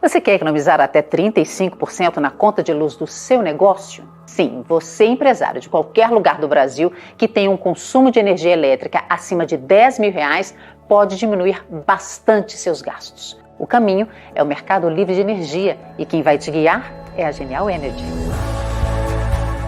Você quer economizar até 35% na conta de luz do seu negócio? Sim, você empresário de qualquer lugar do Brasil que tenha um consumo de energia elétrica acima de R$ 10.000 pode diminuir bastante seus gastos. O caminho é o Mercado Livre de Energia e quem vai te guiar é a Genial Energy.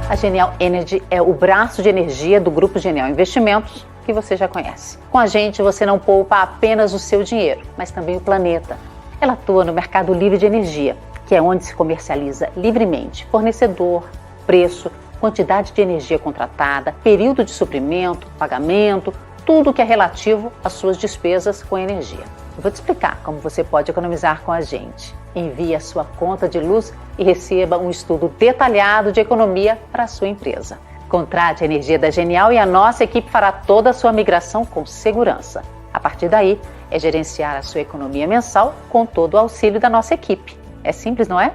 A Genial Energy é o braço de energia do Grupo Genial Investimentos, que você já conhece. Com a gente, você não poupa apenas o seu dinheiro, mas também o planeta. Ela atua no Mercado Livre de Energia, que é onde se comercializa livremente fornecedor, preço, quantidade de energia contratada, período de suprimento, pagamento, tudo que é relativo às suas despesas com energia. Eu vou te explicar como você pode economizar com a gente. Envie a sua conta de luz e receba um estudo detalhado de economia para a sua empresa. Contrate a energia da Genial e a nossa equipe fará toda a sua migração com segurança. A partir daí, é gerenciar a sua economia mensal com todo o auxílio da nossa equipe. É simples, não é?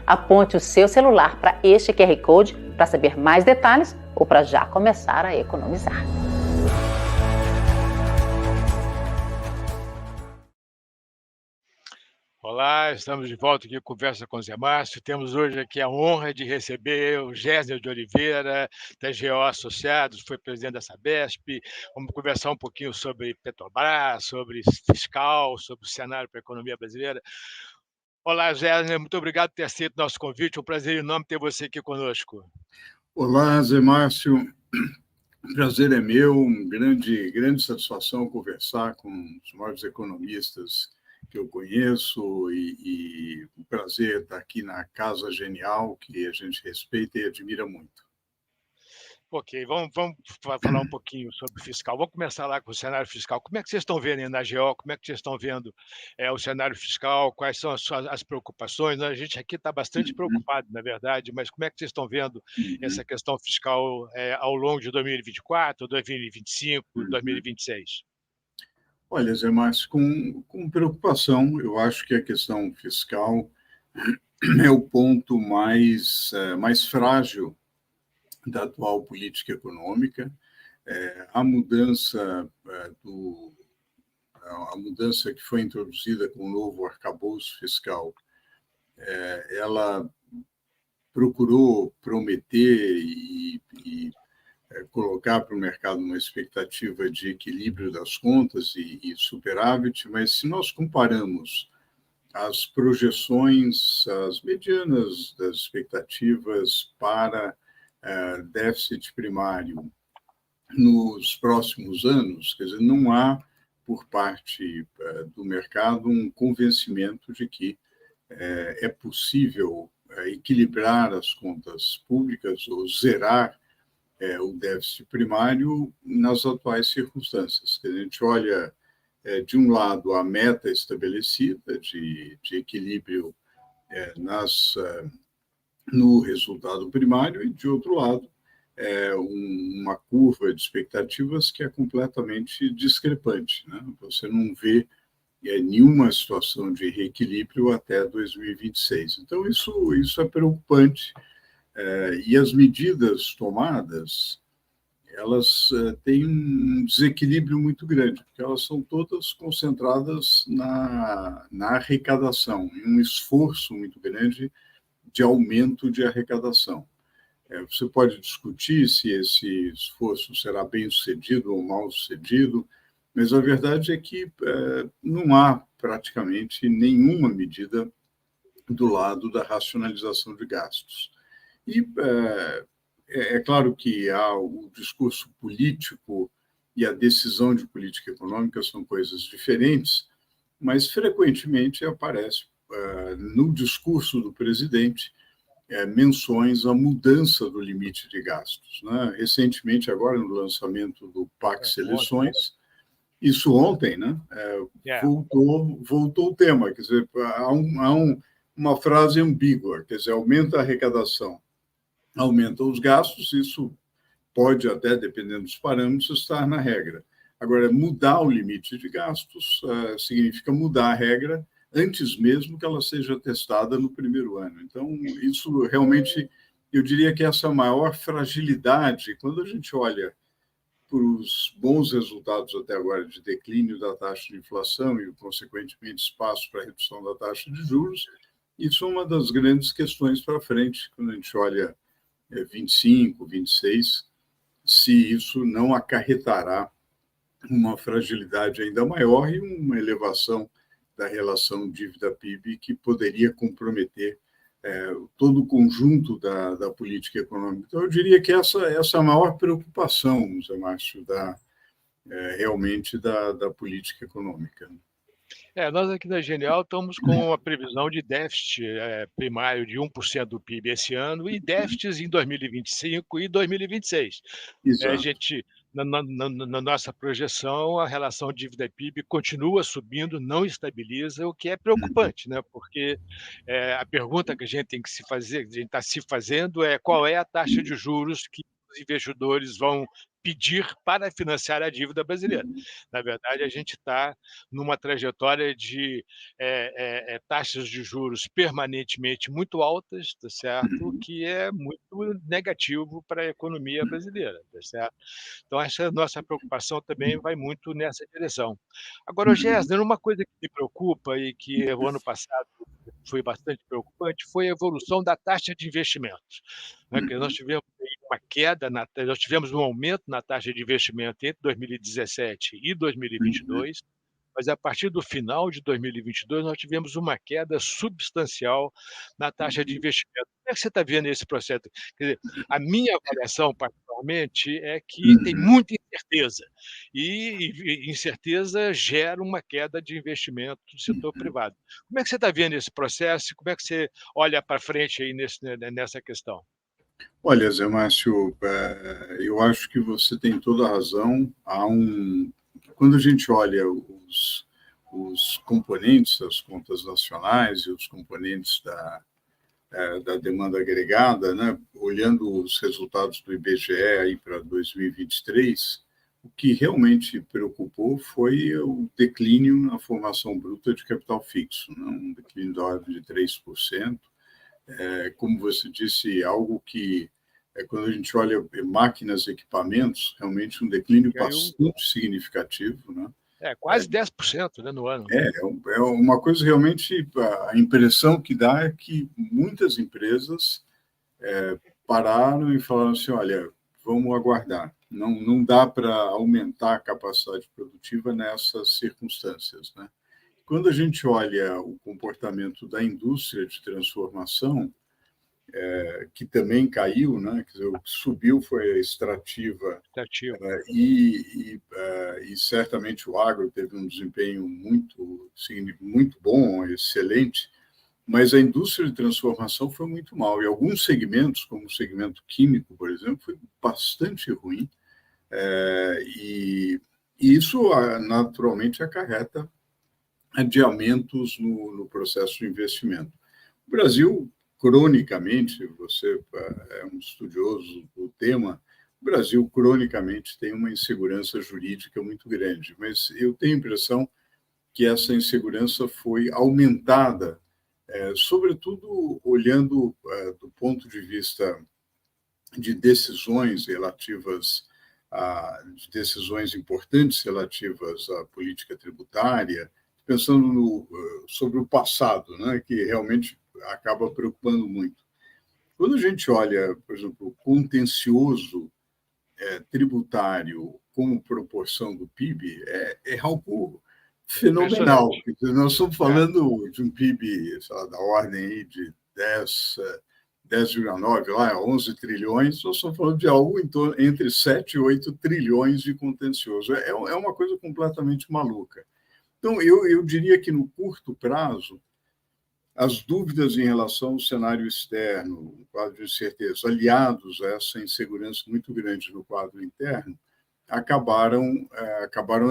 Aponte o seu celular para este QR Code para saber mais detalhes ou para já começar a economizar. Olá, estamos de volta aqui com Conversa com o Zé Márcio. Temos hoje aqui a honra de receber o Gésner de Oliveira, da GO Associados, foi presidente da Sabesp. Vamos conversar um pouquinho sobre Petrobras, sobre fiscal, sobre o cenário para a economia brasileira. Olá, Gésner, muito obrigado por ter aceito o nosso convite. É um prazer enorme ter você aqui conosco. Olá, Zé Márcio. O prazer é meu, grande satisfação conversar com os maiores economistas que eu conheço e um prazer estar aqui na Casa Genial, que a gente respeita e admira muito. Ok, vamos falar um pouquinho sobre fiscal. Vamos começar lá com o cenário fiscal. Como é que vocês estão vendo aí na GO? Como é que vocês estão vendo o cenário fiscal? Quais são as preocupações? A gente aqui está bastante preocupado, na verdade, mas como é que vocês estão vendo essa questão fiscal ao longo de 2024, 2025, 2026? Olha, Zé Márcio, com preocupação, eu acho que a questão fiscal é o ponto mais frágil da atual política econômica. A mudança a mudança que foi introduzida com o novo arcabouço fiscal, ela procurou prometer e colocar para o mercado uma expectativa de equilíbrio das contas e superávit, mas se nós comparamos as projeções, as medianas das expectativas para déficit primário nos próximos anos, quer dizer, não há, por parte do mercado, um convencimento de que é possível equilibrar as contas públicas ou zerar o déficit primário nas atuais circunstâncias. A gente olha, de um lado, a meta estabelecida de equilíbrio no resultado primário e, de outro lado, uma curva de expectativas que é completamente discrepante, né? Você não vê nenhuma situação de reequilíbrio até 2026. Então, isso é preocupante. E as medidas tomadas, elas têm um desequilíbrio muito grande, porque elas são todas concentradas na arrecadação, em um esforço muito grande de aumento de arrecadação. Você pode discutir se esse esforço será bem sucedido ou mal sucedido, mas a verdade é que não há praticamente nenhuma medida do lado da racionalização de gastos. E é claro que há o discurso político e a decisão de política econômica são coisas diferentes, mas frequentemente aparece no discurso do presidente menções à mudança do limite de gastos, né? Recentemente, agora no lançamento do PAC Seleções, isso ontem, né? Voltou o tema, quer dizer, há uma frase ambígua, quer dizer, aumenta a arrecadação, aumenta os gastos, isso pode até, dependendo dos parâmetros, estar na regra. Agora, mudar o limite de gastos significa mudar a regra antes mesmo que ela seja testada no primeiro ano. Então, isso realmente, eu diria que essa maior fragilidade, quando a gente olha para os bons resultados até agora de declínio da taxa de inflação e, consequentemente, espaço para redução da taxa de juros, Isso é uma das grandes questões para frente, quando a gente olha 25, 26, se isso não acarretará uma fragilidade ainda maior e uma elevação da relação dívida-PIB que poderia comprometer todo o conjunto da política econômica. Então, eu diria que essa é a maior preocupação, Zé Márcio, realmente da política econômica. Nós aqui na Genial estamos com uma previsão de déficit primário de 1% do PIB esse ano e déficits em 2025 e 2026. A Exato. gente, na nossa projeção, a relação dívida-PIB continua subindo, não estabiliza, o que é preocupante, né? Porque a pergunta que a gente tem que se fazer, que a gente está se fazendo, é qual é a taxa de juros que os investidores vão pedir para financiar a dívida brasileira. Na verdade, a gente está numa trajetória de taxas de juros permanentemente muito altas, tá certo? Que é muito negativo para a economia brasileira, tá certo? Então, essa nossa preocupação também vai muito nessa direção. Agora, Gessner, uma coisa que me preocupa e que o ano passado foi bastante preocupante foi a evolução da taxa de investimentos, né, que nós tivemos uma queda, nós tivemos um aumento na taxa de investimento entre 2017 e 2022, mas a partir do final de 2022 nós tivemos uma queda substancial na taxa de investimento. Como é que você está vendo esse processo? Quer dizer, a minha avaliação, particularmente, é que tem muita incerteza, e incerteza gera uma queda de investimento do setor privado. Como é que você está vendo esse processo? Como é que você olha para frente aí nessa questão? Olha, Zé Márcio, eu acho que você tem toda a razão. Quando a gente olha os componentes das contas nacionais e os componentes da demanda agregada, né, olhando os resultados do IBGE aí para 2023, o que realmente preocupou foi o declínio na formação bruta de capital fixo, né, um declínio da ordem de 3%. Como você disse, algo que, quando a gente olha máquinas e equipamentos, realmente um declínio bastante significativo, né? Quase 10%, né, no ano. É uma coisa realmente, a impressão que dá é que muitas empresas pararam e falaram assim, olha, vamos aguardar, não dá para aumentar a capacidade produtiva nessas circunstâncias, né? Quando a gente olha o comportamento da indústria de transformação, que também caiu, né? Quer dizer, o que subiu foi a extrativa, e certamente o agro teve um desempenho muito bom, excelente, mas a indústria de transformação foi muito mal. E alguns segmentos, como o segmento químico, por exemplo, foi bastante ruim, e isso naturalmente acarreta adiamentos no processo de investimento. O Brasil, cronicamente, você é um estudioso do tema, o Brasil, cronicamente, tem uma insegurança jurídica muito grande, mas eu tenho a impressão que essa insegurança foi aumentada, sobretudo olhando do ponto de vista de decisões de decisões importantes relativas à política tributária, pensando sobre o passado, né, que realmente acaba preocupando muito. Quando a gente olha, por exemplo, o contencioso tributário como proporção do PIB, é algo fenomenal. Nós estamos falando de um PIB, sei lá, da ordem aí de 10,9, lá, 11 trilhões, nós estamos falando de algo entre 7 e 8 trilhões de contencioso. É uma coisa completamente maluca. Então, eu diria que no curto prazo, as dúvidas em relação ao cenário externo, o quadro de incerteza, aliados a essa insegurança muito grande no quadro interno, acabaram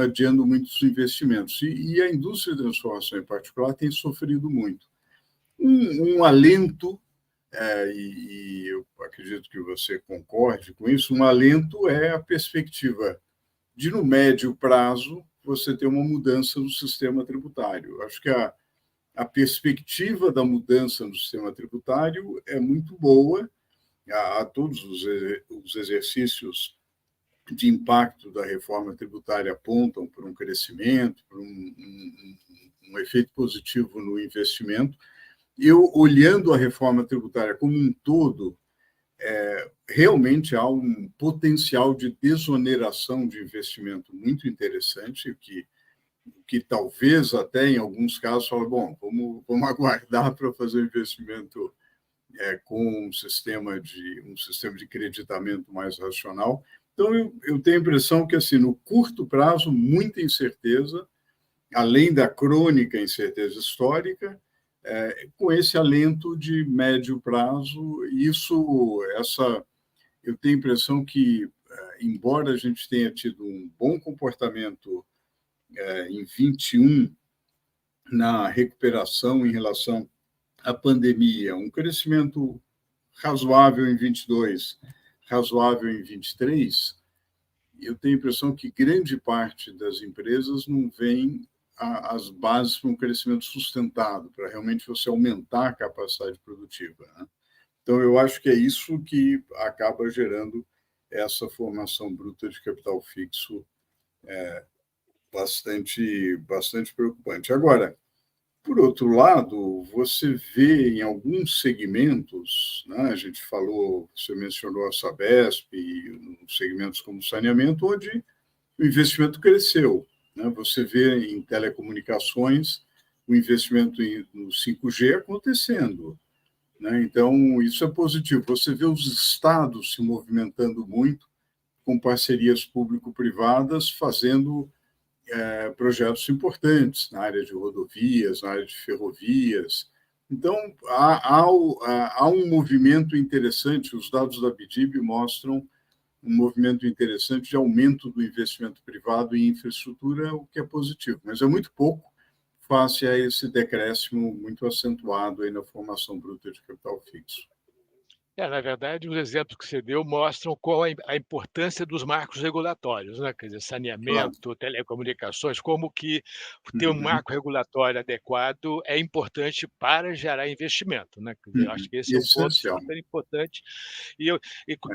adiando muitos investimentos. E a indústria de transformação, em particular, tem sofrido muito. Um alento, e eu acredito que você concorde com isso, um alento é a perspectiva de, no médio prazo, você ter uma mudança no sistema tributário. Acho que a perspectiva da mudança no sistema tributário é muito boa, a todos os exercícios de impacto da reforma tributária apontam para um crescimento, para um efeito positivo no investimento, eu, olhando a reforma tributária como um todo, realmente há um potencial de desoneração de investimento muito interessante, que talvez até em alguns casos fala, bom, vamos aguardar para fazer o investimento com um sistema de creditamento mais racional. Então, eu tenho a impressão que, assim, no curto prazo, muita incerteza, além da crônica incerteza histórica, com esse alento de médio prazo, eu tenho a impressão que, embora a gente tenha tido um bom comportamento em 21 na recuperação em relação à pandemia, um crescimento razoável em 22, razoável em 23, eu tenho a impressão que grande parte das empresas não vem as bases para um crescimento sustentado, para realmente você aumentar a capacidade produtiva, né? Então, eu acho que é isso que acaba gerando essa formação bruta de capital fixo bastante preocupante. Agora, por outro lado, você vê em alguns segmentos, né, você mencionou a Sabesp, segmentos como saneamento, onde o investimento cresceu, né? Você vê em telecomunicações o investimento no 5G acontecendo, né? Então, isso é positivo. Você vê os estados se movimentando muito com parcerias público-privadas, fazendo projetos importantes na área de rodovias, na área de ferrovias. Então, há um movimento interessante, os dados da BDIB mostram um movimento interessante de aumento do investimento privado em infraestrutura, o que é positivo, mas é muito pouco face a esse decréscimo muito acentuado aí na formação bruta de capital fixo. Na verdade, os exemplos que você deu mostram qual a importância dos marcos regulatórios, né? Quer dizer, Claro. saneamento, telecomunicações, como que ter um Uhum, marco regulatório adequado é importante para gerar investimento, né? Quer dizer, eu acho que esse é um ponto essencial. super importante.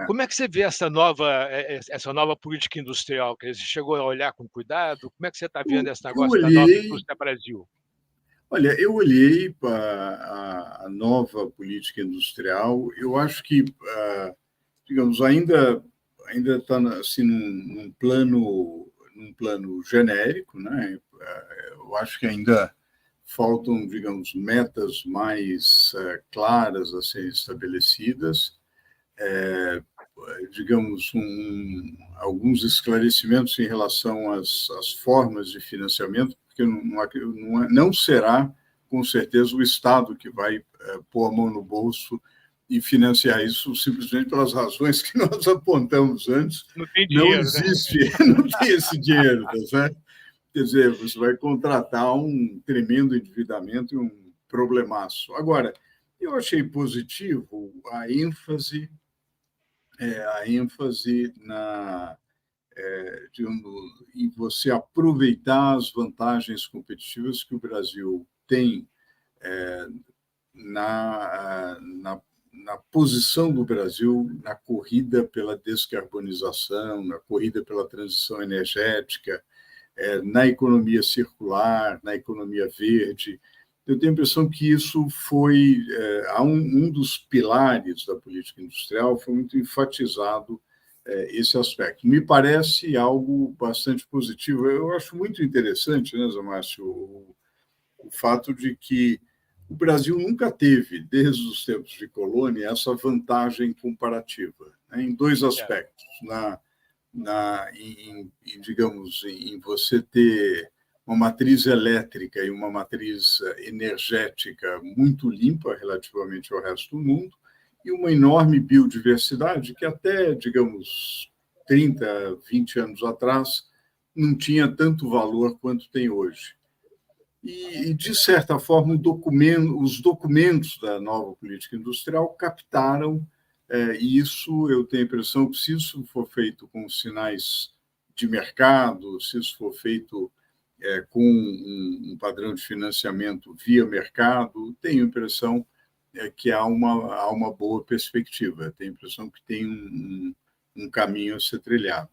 Como É. é que você vê essa nova política industrial? Quer dizer, você chegou a olhar com cuidado? Como é que você está vendo esse Eu negócio da nova olhei, indústria Brasil? olha, eu olhei para a nova política industrial, eu acho que, digamos, ainda está assim, num plano genérico, né? Eu acho que ainda faltam, digamos, metas mais claras a serem estabelecidas, digamos, alguns esclarecimentos em relação às formas de financiamento, porque não será, com certeza, o Estado que vai pôr a mão no bolso e financiar isso simplesmente pelas razões que nós apontamos antes. Não tem Não dinheiro, né? existe, não tem esse dinheiro, tá certo? Quer dizer, você vai contratar um tremendo endividamento e um problemaço. Agora, eu achei positivo a ênfase em você aproveitar as vantagens competitivas que o Brasil tem na posição do Brasil na corrida pela descarbonização, na corrida pela transição energética, na economia circular, na economia verde. Eu tenho a impressão que isso foi um dos pilares da política industrial, foi muito enfatizado esse aspecto. Me parece algo bastante positivo. Eu acho muito interessante, né, Zé Márcio, o fato de que o Brasil nunca teve, desde os tempos de colônia, essa vantagem comparativa, né, em dois aspectos. Digamos, em você ter uma matriz elétrica e uma matriz energética muito limpa relativamente ao resto do mundo, e uma enorme biodiversidade que até, digamos, 30, 20 anos atrás, não tinha tanto valor quanto tem hoje. De certa forma, os documentos da nova política industrial captaram isso. Eu tenho a impressão que, se isso for feito com sinais de mercado, se isso for feito com um padrão de financiamento via mercado, tenho a impressão que há uma boa perspectiva. Tenho a impressão que tem um caminho a ser trilhado.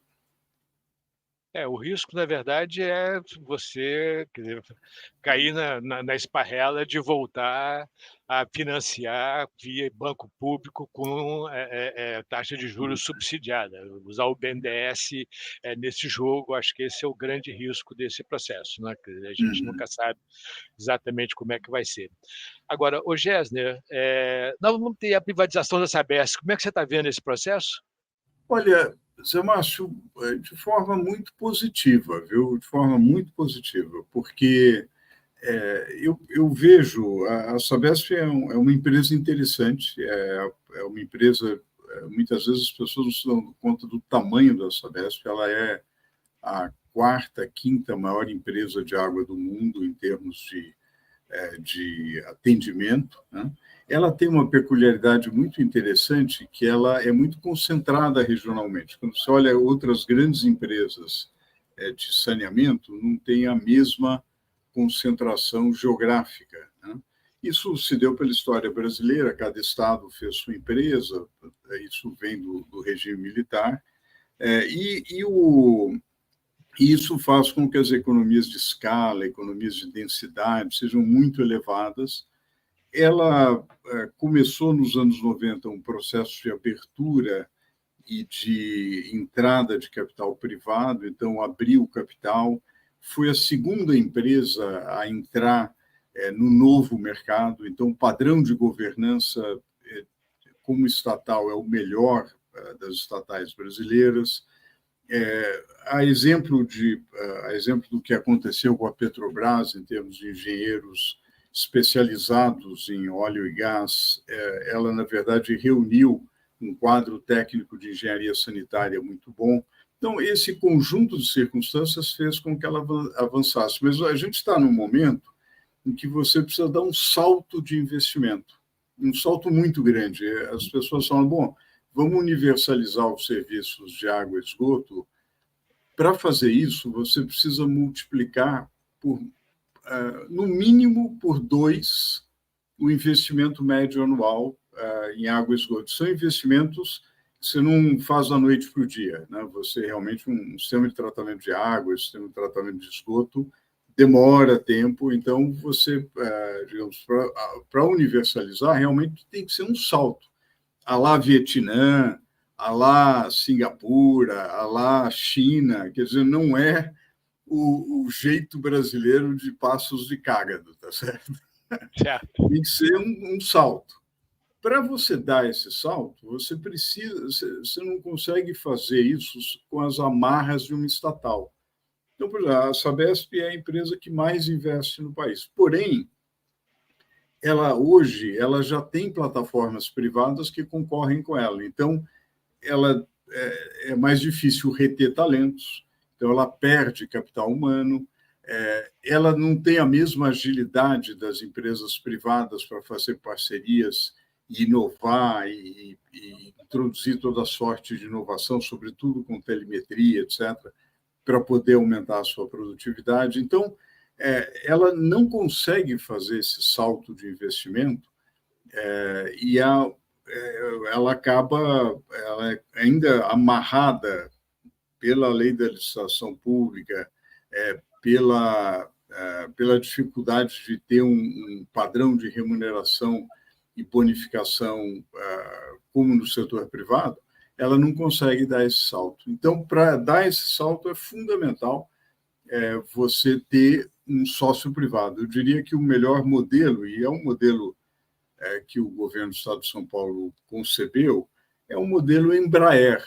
O risco, na verdade, é você, quer dizer, cair na esparrela de voltar a financiar via banco público com, taxa de juros subsidiada. Usar o BNDES, nesse jogo, acho que esse é o grande risco desse processo, né, quer dizer, a gente Uhum. nunca sabe exatamente como é que vai ser. Agora, ô Gessner, nós vamos ter a privatização da Sabesp, como é que você está vendo esse processo? Olha, Zé Márcio, de forma muito positiva, viu? De forma muito positiva, porque eu vejo a Sabesp é uma empresa interessante, é uma empresa, muitas vezes as pessoas não se dão conta do tamanho da Sabesp, ela é a quarta, quinta maior empresa de água do mundo em termos de atendimento, né? Ela tem uma peculiaridade muito interessante, que ela é muito concentrada regionalmente. Quando você olha outras grandes empresas de saneamento, não tem a mesma concentração geográfica, né? Isso se deu pela história brasileira, cada estado fez sua empresa, isso vem do regime militar, e isso faz com que as economias de escala, economias de densidade sejam muito elevadas. Ela começou nos anos 90 um processo de abertura e de entrada de capital privado, então abriu o capital, foi a segunda empresa a entrar no novo mercado, então o padrão de governança como estatal é o melhor das estatais brasileiras. A exemplo do que aconteceu com a Petrobras em termos de engenheiros especializados em óleo e gás, ela, na verdade, reuniu um quadro técnico de engenharia sanitária muito bom. Então, esse conjunto de circunstâncias fez com que ela avançasse. Mas a gente está num momento em que você precisa dar um salto de investimento, um salto muito grande. As pessoas falam, bom, vamos universalizar os serviços de água e esgoto. Para fazer isso, você precisa multiplicar no mínimo por 2 o investimento médio anual em água e esgoto. São investimentos que você não faz da noite para o dia, né? Você realmente, um sistema de tratamento de água, um sistema de tratamento de esgoto, demora tempo, então você, digamos, para universalizar, realmente tem que ser um salto. A lá Vietnã, a lá Singapura, a lá China, quer dizer, não é o jeito brasileiro de passos de cágado, tá certo? Certo. Tem que ser um salto. Para você dar esse salto, você não consegue fazer isso com as amarras de uma estatal. Então, por exemplo, a Sabesp é a empresa que mais investe no país. Porém, hoje ela já tem plataformas privadas que concorrem com ela. Então, ela é mais difícil reter talentos, então ela perde capital humano, ela não tem a mesma agilidade das empresas privadas para fazer parcerias e inovar e introduzir toda sorte de inovação, sobretudo com telemetria, etc., para poder aumentar a sua produtividade. Então, ela não consegue fazer esse salto de investimento e ela é ainda amarrada pela lei da licitação pública, pela dificuldade de ter um padrão de remuneração e bonificação como no setor privado, ela não consegue dar esse salto. Então, para dar esse salto, é fundamental você ter um sócio privado. Eu diria que o melhor modelo, e é um modelo que o governo do Estado de São Paulo concebeu, é um modelo Embraer,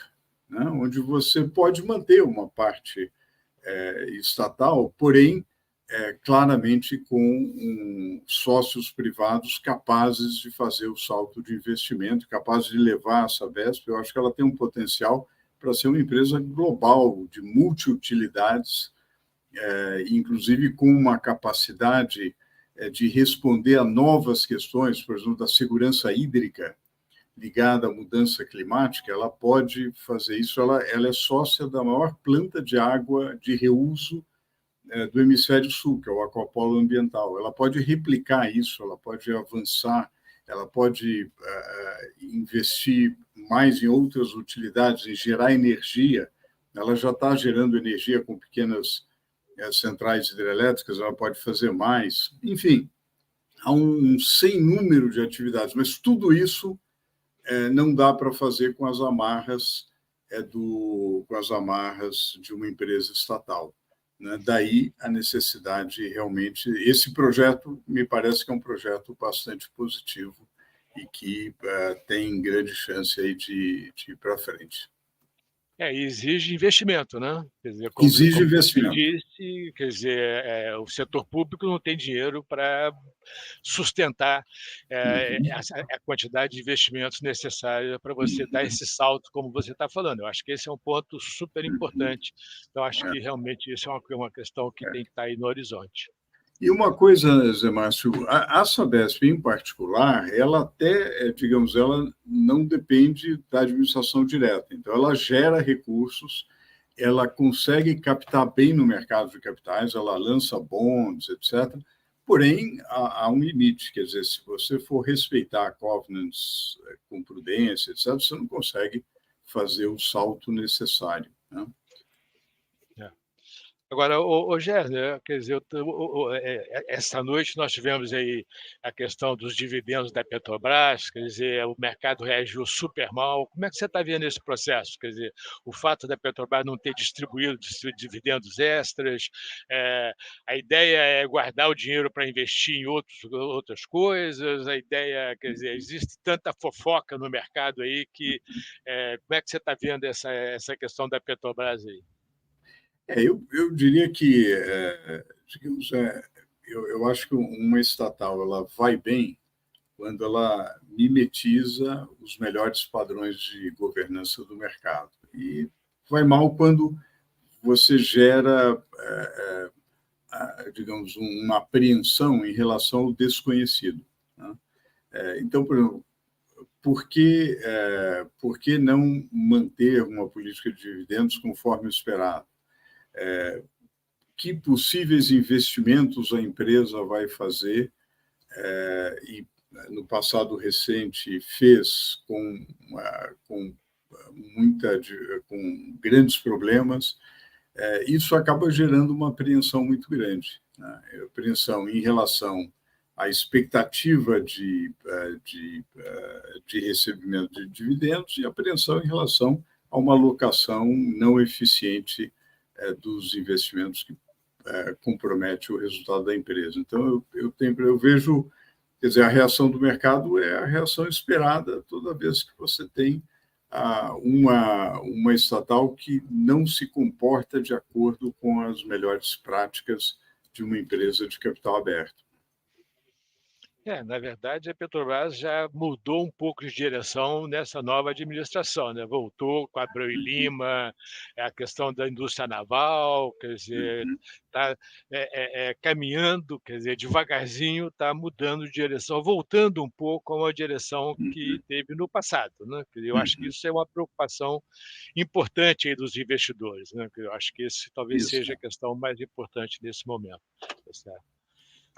né, onde você pode manter uma parte estatal, porém, claramente com sócios privados capazes de fazer o salto de investimento, capazes de levar a Sabesp. Eu acho que ela tem um potencial para ser uma empresa global, de multiutilidades, inclusive com uma capacidade de responder a novas questões, por exemplo, da segurança hídrica ligada à mudança climática. Ela pode fazer isso. Ela é sócia da maior planta de água de reuso do hemisfério sul, que é o Aquapolo Ambiental. Ela pode replicar isso, ela pode avançar, ela pode investir mais em outras utilidades, em gerar energia ela já está gerando energia com pequenas centrais hidrelétricas, ela pode fazer mais. Enfim, há um sem número de atividades, mas tudo isso não dá para fazer com as amarras de uma empresa estatal, né? Daí a necessidade realmente. Esse projeto me parece que é um projeto bastante positivo e que tem grande chance aí de ir para frente. Exige investimento, né? Quer dizer, Exige como investimento. você disse, quer dizer, o setor público não tem dinheiro para sustentar a quantidade de investimentos necessária para você dar esse salto, como você está falando. Eu acho que esse é um ponto super importante. Então, acho que realmente isso é uma questão que tem que estar aí no horizonte. E uma coisa, Zé Márcio, a Sabesp em particular, ela até, digamos, ela não depende da administração direta. Então, ela gera recursos, ela consegue captar bem no mercado de capitais, ela lança bonds, etc. Porém, há um limite. Quer dizer, se você for respeitar covenants com prudência, etc., você não consegue fazer o salto necessário, né? Agora, Gérner, quer dizer, essa noite nós tivemos aí a questão dos dividendos da Petrobras, quer dizer, o mercado reagiu super mal. Como é que você está vendo esse processo? Quer dizer, o fato da Petrobras não ter distribuído dividendos extras, a ideia é guardar o dinheiro para investir em outras coisas, a ideia, quer dizer, existe tanta fofoca no mercado aí que como é que você está vendo essa questão da Petrobras aí? Eu diria que, digamos, eu acho que uma estatal ela vai bem quando ela mimetiza os melhores padrões de governança do mercado. E vai mal quando você gera, digamos, uma apreensão em relação ao desconhecido, né? Então, por exemplo, por que não manter uma política de dividendos conforme esperado? Que possíveis investimentos a empresa vai fazer, e no passado recente fez com grandes problemas, isso acaba gerando uma apreensão muito grande, né? Apreensão em relação à expectativa de recebimento de dividendos e apreensão em relação a uma alocação não eficiente dos investimentos que compromete o resultado da empresa. Então, eu vejo, quer dizer, a reação do mercado é a reação esperada toda vez que você tem uma estatal que não se comporta de acordo com as melhores práticas de uma empresa de capital aberto. Na verdade, a Petrobras já mudou um pouco de direção nessa nova administração, né? Voltou com Abreu e Lima, a questão da indústria naval, quer dizer, está caminhando, quer dizer, devagarzinho, está mudando de direção, voltando um pouco a uma direção que teve no passado, né? Eu acho que isso é uma preocupação importante aí dos investidores, né? Eu acho que esse talvez seja a questão mais importante nesse momento. Tá certo?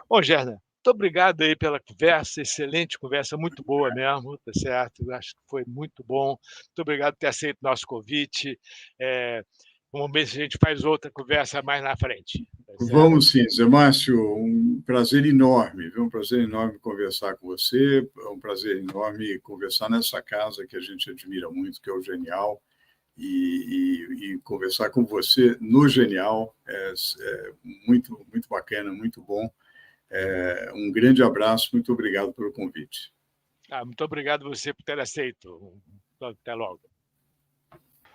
Bom, Gérner, muito obrigado aí pela conversa, excelente conversa, muito boa mesmo, tá certo? Eu acho que foi muito bom. Muito obrigado por ter aceito o nosso convite. Vamos ver se a gente faz outra conversa mais na frente. Tá certo? Vamos sim, Zé Márcio, um prazer enorme, viu? Um prazer enorme conversar com você, é um prazer enorme conversar nessa casa que a gente admira muito, que é o Genial, e conversar com você no Genial é muito, muito bacana, muito bom. Um grande abraço, muito obrigado pelo convite. Muito obrigado você por ter aceito. Até logo.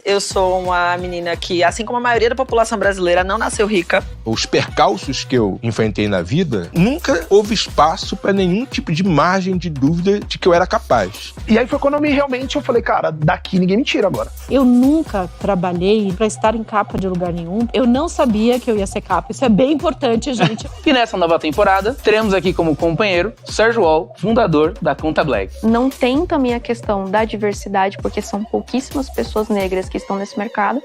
Eu sou uma menina que, assim como a maioria da população brasileira, não nasceu rica. Os percalços que eu enfrentei na vida, nunca houve espaço para nenhum tipo de margem de dúvida de que eu era capaz. E aí foi quando eu falei, cara, daqui ninguém me tira agora. Eu nunca trabalhei para estar em capa de lugar nenhum. Eu não sabia que eu ia ser capa. Isso é bem importante, gente. E nessa nova temporada, teremos aqui como companheiro Sérgio Wall, fundador da Conta Black. Não tem também a questão da diversidade, porque são pouquíssimas pessoas negras que estão nesse mercado.